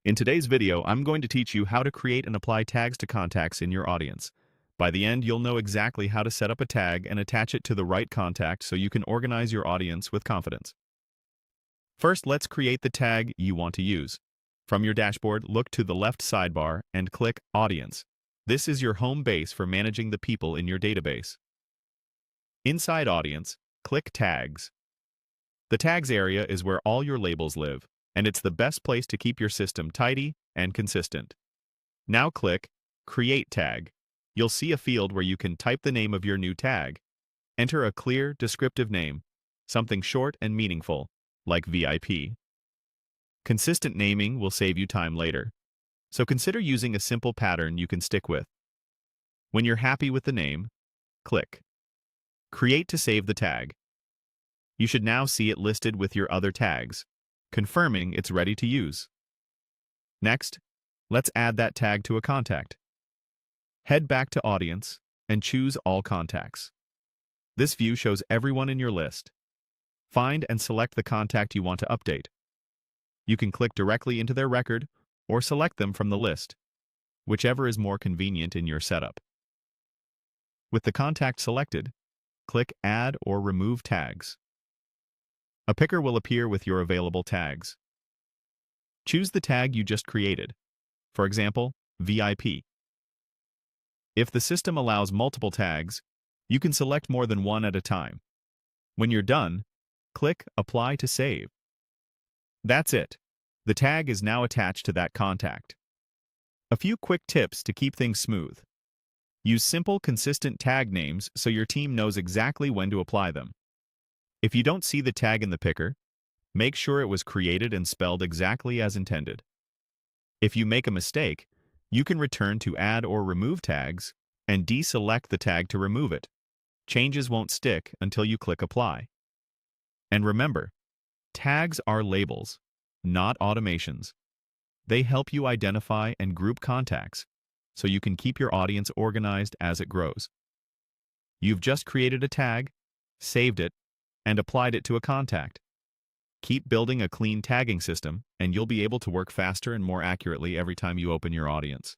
In today's video, I'm going to teach you how to create and apply tags to contacts in your audience. By the end, you'll know exactly how to set up a tag and attach it to the right contact so you can organize your audience with confidence. First, let's create the tag you want to use. From your dashboard, look to the left sidebar and click Audience. This is your home base for managing the people in your database. Inside Audience, click Tags. The Tags area is where all your labels live, and it's the best place to keep your system tidy and consistent. Now click Create Tag. You'll see a field where you can type the name of your new tag. Enter a clear, descriptive name, something short and meaningful, like VIP. Consistent naming will save you time later, so consider using a simple pattern you can stick with. When you're happy with the name, click Create to save the tag. You should now see it listed with your other tags, confirming it's ready to use. Next, let's add that tag to a contact. Head back to Audience and choose All Contacts. This view shows everyone in your list. Find and select the contact you want to update. You can click directly into their record or select them from the list, whichever is more convenient in your setup. With the contact selected, click Add or Remove Tags. A picker will appear with your available tags. Choose the tag you just created, for example, VIP. If the system allows multiple tags, you can select more than one at a time. When you're done, click Apply to save. That's it. The tag is now attached to that contact. A few quick tips to keep things smooth. Use simple, consistent tag names so your team knows exactly when to apply them. If you don't see the tag in the picker, make sure it was created and spelled exactly as intended. If you make a mistake, you can return to Add or Remove Tags and deselect the tag to remove it. Changes won't stick until you click Apply. And remember, tags are labels, not automations. They help you identify and group contacts so you can keep your audience organized as it grows. You've just created a tag, saved it, and applied it to a contact. Keep building a clean tagging system, and you'll be able to work faster and more accurately every time you open your audience.